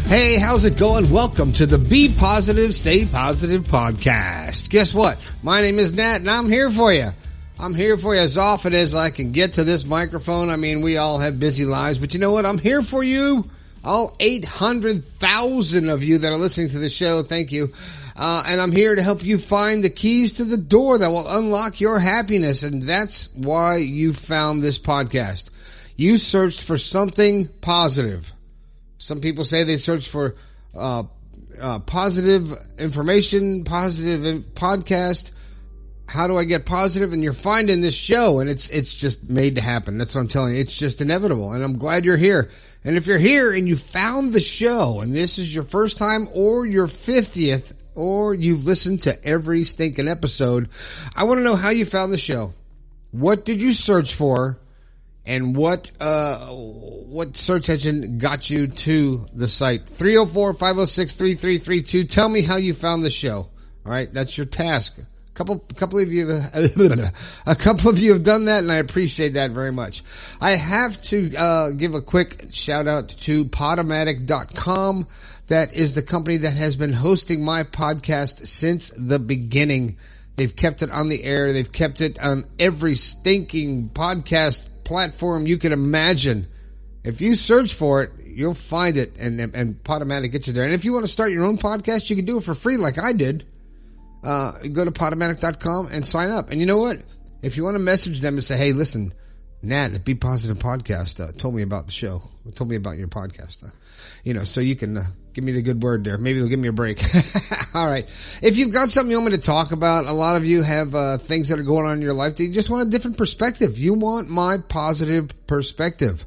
Hey, how's it going? Welcome to the Be Positive, Stay Positive podcast. Guess what? My name is Nat, and I'm here for you. I'm here for you as often as I can get to this microphone. I mean, we all have busy lives, but you know what? I'm here for you. All 800,000 of you that are listening to the show, thank you. And I'm here to help you find the keys to the door that will unlock your happiness, and that's why you found this podcast. You searched for something positive. Some people say they search for positive information, positive podcast. How do I get positive? And you're finding this show, and it's just made to happen. That's what I'm telling you. It's just inevitable, and I'm glad you're here. And if you're here and you found the show, and this is your first time or your 50th, or you've listened to every stinking episode, I want to know how you found the show. What did you search for? And what search engine got you to the site? 304-506-3332. Tell me how you found the show. All right, that's your task. A couple of you have done that, and I appreciate that very much. I have to give a quick shout out to Podomatic.com. That is the company that has been hosting my podcast since the beginning. They've kept it on the air. They've kept it on every stinking podcast platform you can imagine. If you search for it, you'll find it, and Podomatic gets you there. And if you want to start your own podcast, you can do it for free like I did. Go to Podomatic.com and sign up. And you know what? If you want to message them and say, hey, listen, Nat, the Be Positive podcast told me about the show. Told me about your podcast. So you can give me the good word there. Maybe they'll give me a break. All right. If you've got something you want me to talk about, a lot of you have things that are going on in your life that you just want a different perspective. You want my positive perspective.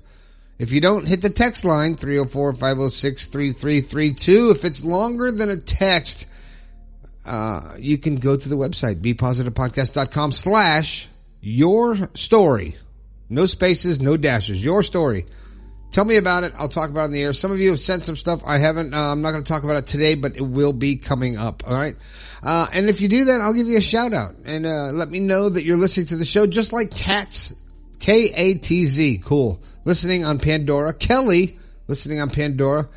If you don't, hit the text line, 304-506-3332. If it's longer than a text, you can go to the website, bepositivepodcast.com/your story. No spaces, no dashes. Your story. Tell me about it. I'll talk about it on the air. Some of you have sent some stuff. I haven't. I'm not going to talk about it today, but it will be coming up. All right. And if you do that, I'll give you a shout out and let me know that you're listening to the show, just like Katz, Katz, cool, listening on Pandora. Kelly, listening on Pandora,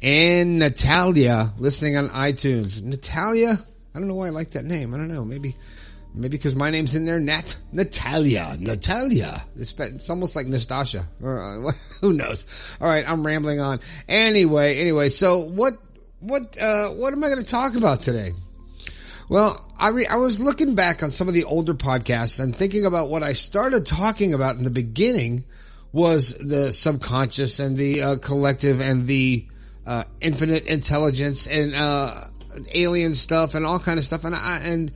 and Natalia, listening on iTunes. Natalia, I don't know why I like that name. I don't know. Maybe because my name's in there, Natalia. It's almost like Nastasha. Or, who knows? All right, I'm rambling on. Anyway, so what am I going to talk about today? Well, I was looking back on some of the older podcasts and thinking about what I started talking about in the beginning was the subconscious and the collective and the infinite intelligence and alien stuff and all kind of stuff. I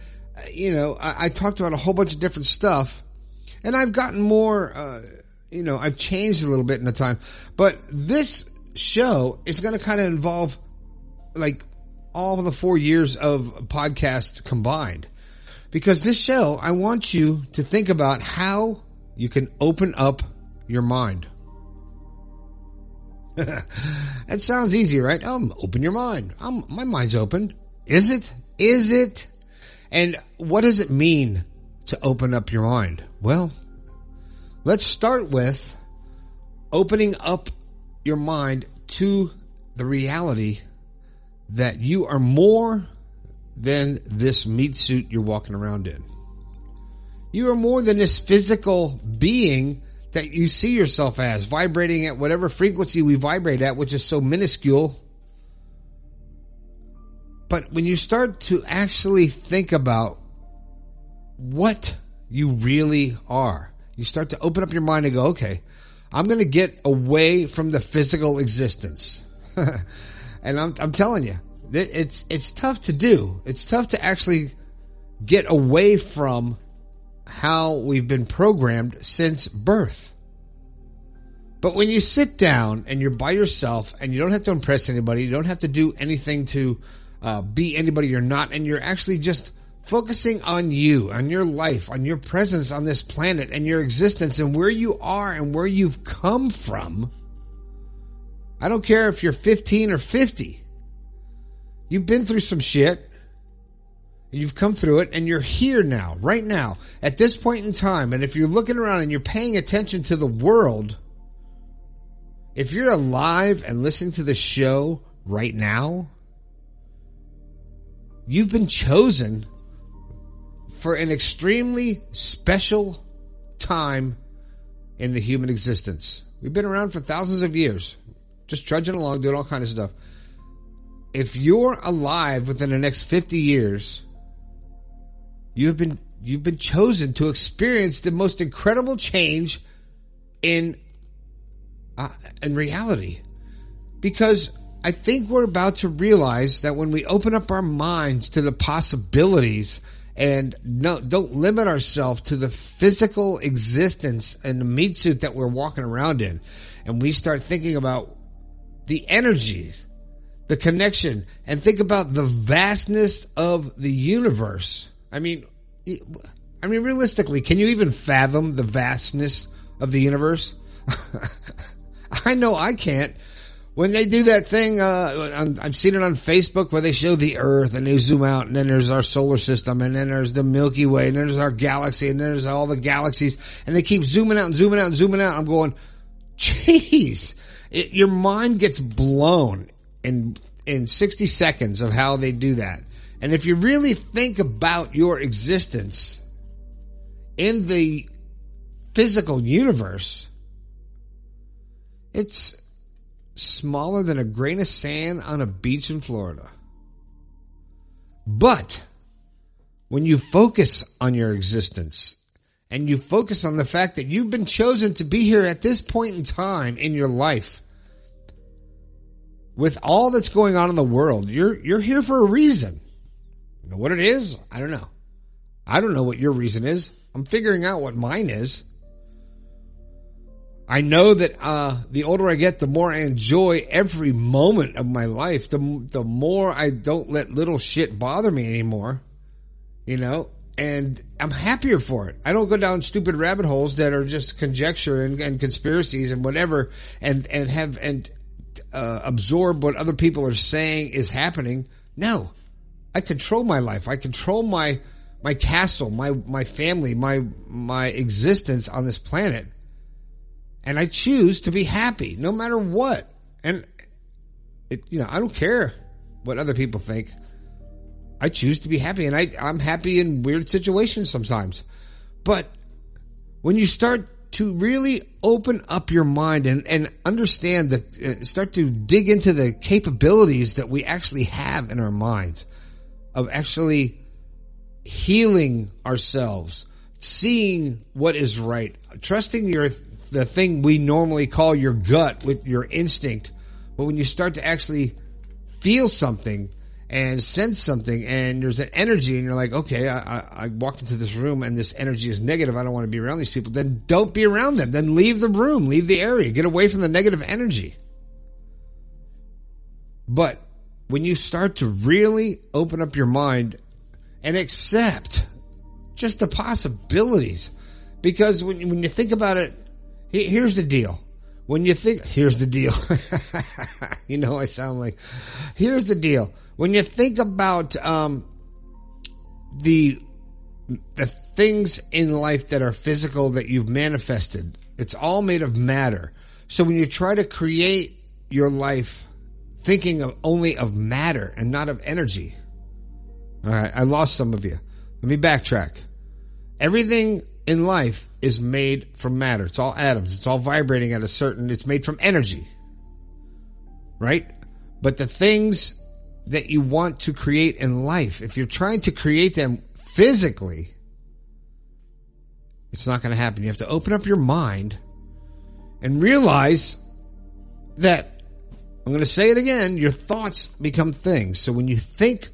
talked about a whole bunch of different stuff, and I've gotten more, I've changed a little bit in the time, but this show is going to kind of involve like all of the 4 years of podcasts combined, because this show, I want you to think about how you can open up your mind. That sounds easy, right? Open your mind. My mind's open. Is it? And what does it mean to open up your mind? Well, let's start with opening up your mind to the reality that you are more than this meat suit you're walking around in. You are more than this physical being that you see yourself as, vibrating at whatever frequency we vibrate at, which is so minuscule. But when you start to actually think about what you really are, you start to open up your mind and go, okay, I'm going to get away from the physical existence. And I'm telling you, it's tough to do. It's tough to actually get away from how we've been programmed since birth. But when you sit down and you're by yourself and you don't have to impress anybody, you don't have to do anything to be anybody you're not, and you're actually just focusing on you, on your life, on your presence on this planet and your existence and where you are and where you've come from. I don't care if you're 15 or 50. You've been through some shit. You've come through it, and you're here now, right now, at this point in time. And if you're looking around and you're paying attention to the world, if you're alive and listening to the show right now, you've been chosen for an extremely special time in the human existence. We've been around for thousands of years, just trudging along, doing all kinds of stuff. If you're alive within the next 50 years, you've been chosen to experience the most incredible change in reality. Because I think we're about to realize that when we open up our minds to the possibilities and don't limit ourselves to the physical existence and the meat suit that we're walking around in, and we start thinking about the energies, the connection, and think about the vastness of the universe. I mean, realistically, can you even fathom the vastness of the universe? I know I can't. When they do that thing, I've seen it on Facebook where they show the Earth and they zoom out, and then there's our solar system, and then there's the Milky Way, and then there's our galaxy, and then there's all the galaxies, and they keep zooming out and zooming out and zooming out. I'm going, jeez, your mind gets blown in 60 seconds of how they do that. And if you really think about your existence in the physical universe, it's smaller than a grain of sand on a beach in Florida. But when you focus on your existence and you focus on the fact that you've been chosen to be here at this point in time in your life, with all that's going on in the world, you're here for a reason. You know what it is? I don't know. I don't know what your reason is. I'm figuring out what mine is. I know that the older I get, the more I enjoy every moment of my life. The more I don't let little shit bother me anymore, you know, and I'm happier for it. I don't go down stupid rabbit holes that are just conjecture and conspiracies and whatever, and absorb what other people are saying is happening. No, I control my life. I control my castle, my family, my existence on this planet. And I choose to be happy no matter what. And I don't care what other people think. I choose to be happy, and I'm happy in weird situations sometimes. But when you start to really open up your mind and understand that, start to dig into the capabilities that we actually have in our minds of actually healing ourselves, seeing what is right, trusting the thing we normally call your gut with your instinct. But when you start to actually feel something and sense something, and there's an energy, and you're like, okay, I walked into this room and this energy is negative, I don't want to be around these people, then don't be around them. Then leave the room, leave the area, get away from the negative energy. But when you start to really open up your mind and accept just the possibilities, because when you think about it, here's the deal. Here's the deal. You know, I sound like, here's the deal. When you think about the things in life that are physical that you've manifested, it's all made of matter. So when you try to create your life thinking only of matter and not of energy. All right, I lost some of you. Let me backtrack. Everything in life is made from matter. It's all atoms. It's all vibrating at it's made from energy. Right? But the things that you want to create in life, if you're trying to create them physically, it's not going to happen. You have to open up your mind and realize that, I'm going to say it again, your thoughts become things. So when you think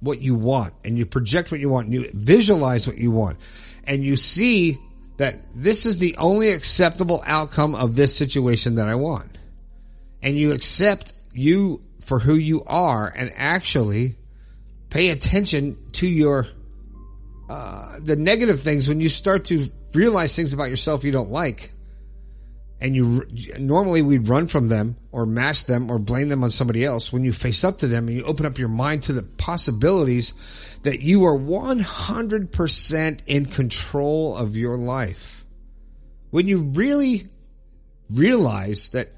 what you want and you project what you want and you visualize what you want and you see that this is the only acceptable outcome of this situation that I want, and you accept you for who you are and actually pay attention to your the negative things. When you start to realize things about yourself you don't like, and normally we'd run from them or mask them or blame them on somebody else. When you face up to them and you open up your mind to the possibilities that you are 100% in control of your life. When you really realize that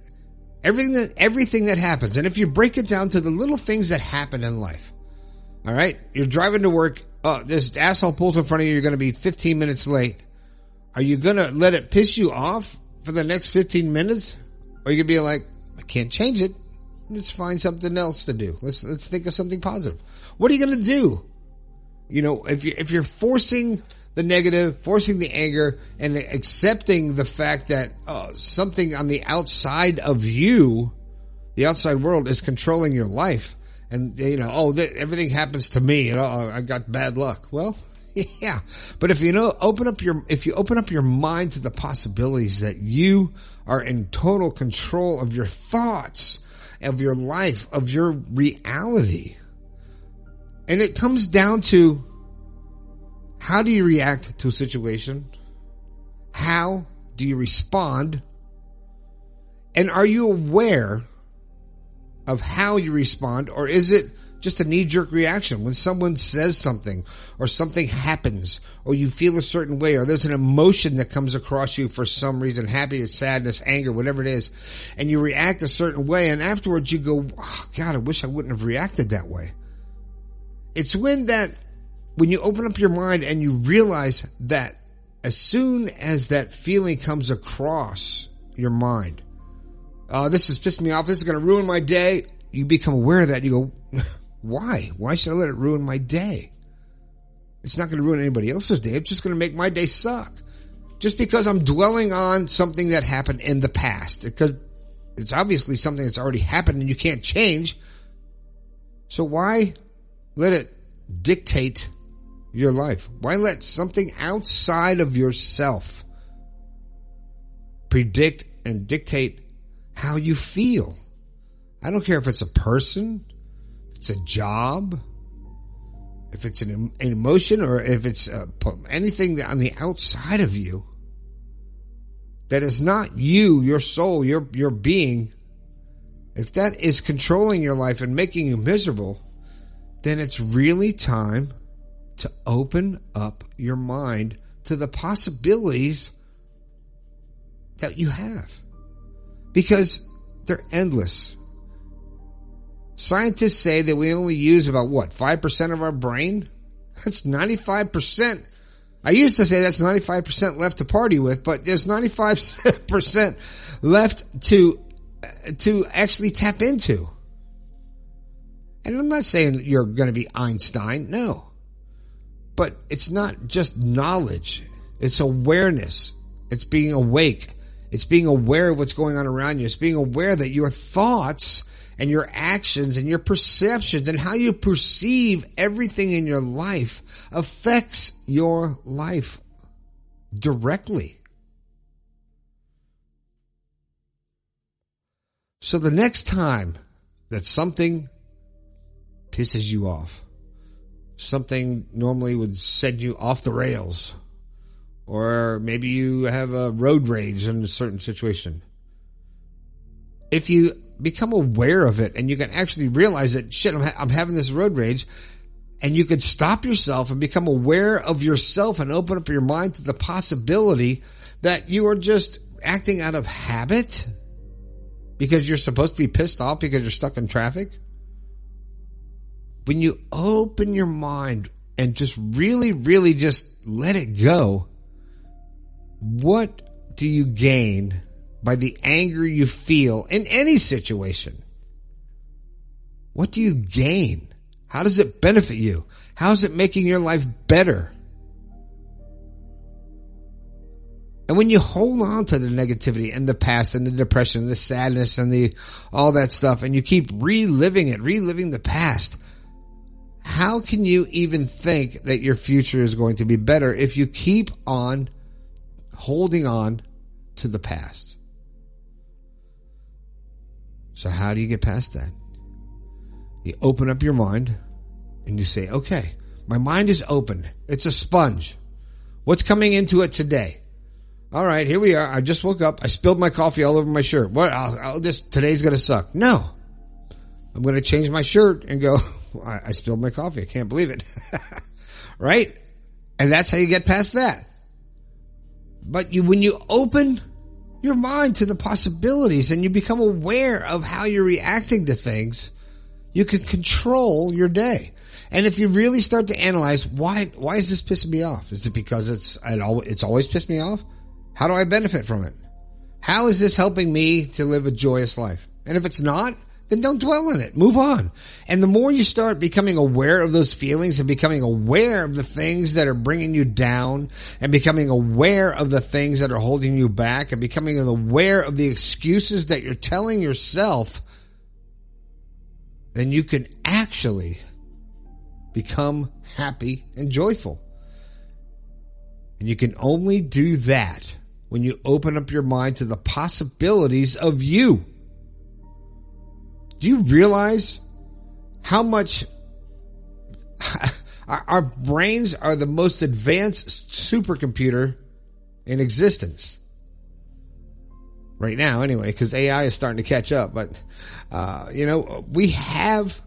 Everything that happens. And if you break it down to the little things that happen in life, all right, you're driving to work. Oh, this asshole pulls in front of you. You're going to be 15 minutes late. Are you going to let it piss you off for the next 15 minutes? Or are you going to be like, I can't change it. Let's find something else to do. Let's think of something positive. What are you going to do? You know, if you're forcing the negative, forcing the anger, and accepting the fact that something on the outside of you, the outside world, is controlling your life, and you know, everything happens to me, and I got bad luck. Well, yeah, but if you open up your mind to the possibilities that you are in total control of your thoughts, of your life, of your reality. And it comes down to, how do you react to a situation? How do you respond? And are you aware of how you respond? Or is it just a knee-jerk reaction when someone says something, or something happens, or you feel a certain way, or there's an emotion that comes across you for some reason, happiness, sadness, anger, whatever it is, and you react a certain way, and afterwards you go, oh, God, I wish I wouldn't have reacted that way. It's when you open up your mind and you realize that as soon as that feeling comes across your mind, this has pissed me off, this is going to ruin my day, you become aware of that. You go, why? Why should I let it ruin my day? It's not going to ruin anybody else's day. It's just going to make my day suck. Just because I'm dwelling on something that happened in the past. Because it's obviously something that's already happened and you can't change. So why let it dictate your life? Why let something outside of yourself predict and dictate how you feel? I don't care if it's a person, it's a job, if it's an emotion, or if it's anything on the outside of you that is not you, your soul, your being. If that is controlling your life and making you miserable, then it's really time to open up your mind to the possibilities that you have, because they're endless. Scientists say that we only use about 5% of our brain? That's 95%. I used to say that's 95% left to party with, but there's 95% left to actually tap into. And I'm not saying you're going to be Einstein, no. But it's not just knowledge. It's awareness. It's being awake. It's being aware of what's going on around you. It's being aware that your thoughts and your actions and your perceptions and how you perceive everything in your life affects your life directly. So the next time that something pisses you off, something normally would send you off the rails, or maybe you have a road rage in a certain situation, if you become aware of it and you can actually realize that, shit, I'm having this road rage, and you could stop yourself and become aware of yourself and open up your mind to the possibility that you are just acting out of habit because you're supposed to be pissed off because you're stuck in traffic. When you open your mind and just really, really just let it go, what do you gain by the anger you feel in any situation? What do you gain? How does it benefit you? How is it making your life better? And when you hold on to the negativity and the past and the depression, the sadness and all that stuff, and you keep reliving the past, how can you even think that your future is going to be better if you keep on holding on to the past? So how do you get past that? You open up your mind and you say, okay, my mind is open. It's a sponge. What's coming into it today? All right, here we are. I just woke up. I spilled my coffee all over my shirt. What? Today's going to suck. No. I'm going to change my shirt and go, I spilled my coffee. I can't believe it. Right? And that's how you get past that. But when you open your mind to the possibilities and you become aware of how you're reacting to things, you can control your day. And if you really start to analyze, why is this pissing me off? Is it because it's always pissed me off? How do I benefit from it? How is this helping me to live a joyous life? And if it's not, then don't dwell on it. Move on. And the more you start becoming aware of those feelings and becoming aware of the things that are bringing you down and becoming aware of the things that are holding you back and becoming aware of the excuses that you're telling yourself, then you can actually become happy and joyful. And you can only do that when you open up your mind to the possibilities of you. Do you realize how much our brains are the most advanced supercomputer in existence? Right now, anyway, because AI is starting to catch up. But, we have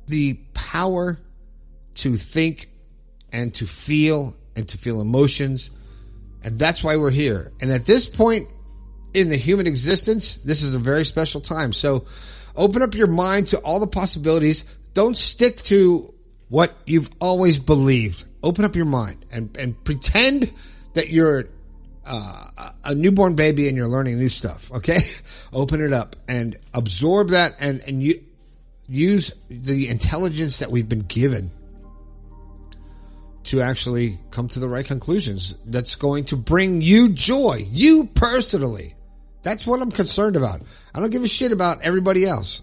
the power to think and to feel emotions. And that's why we're here. And at this point in the human existence, this is a very special time. So open up your mind to all the possibilities. Don't stick to what you've always believed. Open up your mind and pretend that you're a newborn baby and you're learning new stuff. Okay. Open it up and absorb that and you use the intelligence that we've been given to actually come to the right conclusions. That's going to bring you joy, you personally. That's what I'm concerned about. I don't give a shit about everybody else.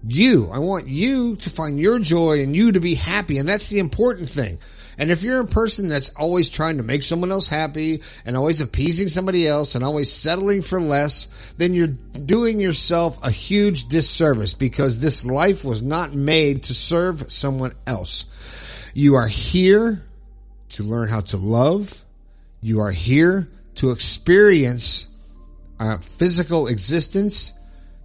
I want you to find your joy and you to be happy. And that's the important thing. And if you're a person that's always trying to make someone else happy and always appeasing somebody else and always settling for less, then you're doing yourself a huge disservice because this life was not made to serve someone else. You are here to learn how to love. You are here to experience a physical existence.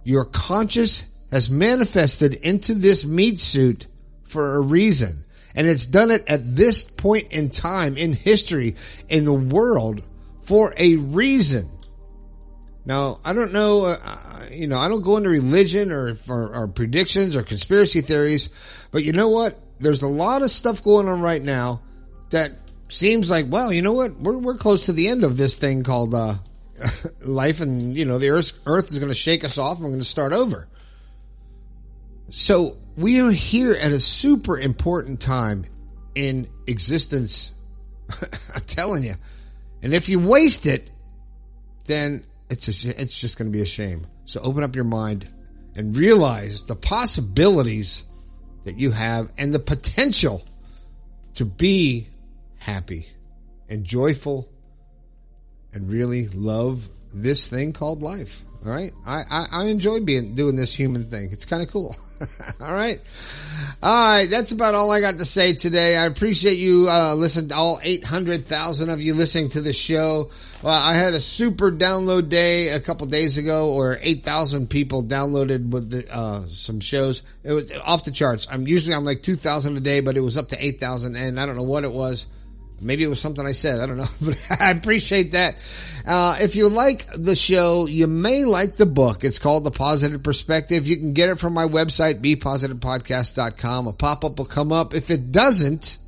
Your conscious has manifested into this meat suit for a reason. And it's done it at this point in time in history in the world for a reason. Now, I don't know, I don't go into religion or predictions or conspiracy theories, but you know what? There's a lot of stuff going on right now that seems like, well, you know what? We're close to the end of this thing called life, and the earth is going to shake us off and we're going to start over. So we are here at a super important time in existence. I'm telling you. And if you waste it, then it's just going to be a shame. So open up your mind and realize the possibilities that you have and the potential to be happy and joyful and really love this thing called life. All right. I enjoy doing this human thing. It's kind of cool. All right. That's about all I got to say today. I appreciate you, listening to all 800,000 of you listening to the show. I had a super download day a couple days ago, or 8,000 people downloaded with some shows. It was off the charts. I'm like 2,000 a day, but it was up to 8,000, and I don't know what it was. Maybe it was something I said. I don't know, but I appreciate that. If you like the show, you may like the book. It's called The Positive Perspective. You can get it from my website, bepositivepodcast.com. A pop-up will come up. If it doesn't,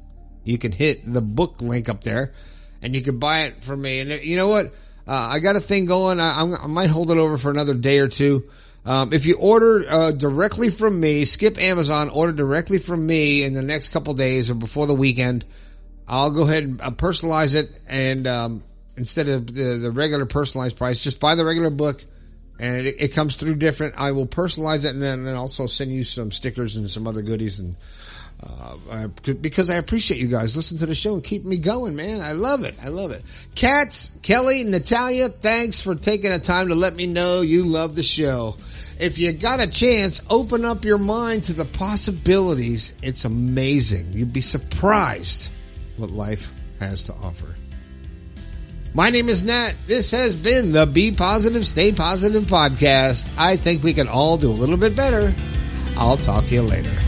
you can hit the book link up there and you can buy it from me. And you know what? I got a thing going. I might hold it over for another day or two. If you order directly from me, skip Amazon, order directly from me in the next couple days or before the weekend, I'll go ahead and personalize it, and instead of the regular personalized price, just buy the regular book, and it comes through different. I will personalize it and then also send you some stickers and some other goodies, and because I appreciate you guys listen to the show and keep me going, man. I love it. Cats, Kelly, Natalia, thanks for taking the time to let me know you love the show. If you got a chance, open up your mind to the possibilities. It's amazing. You'd be surprised what life has to offer. My name is Nat. This has been the Be Positive, Stay Positive podcast. I think we can all do a little bit better. I'll talk to you later.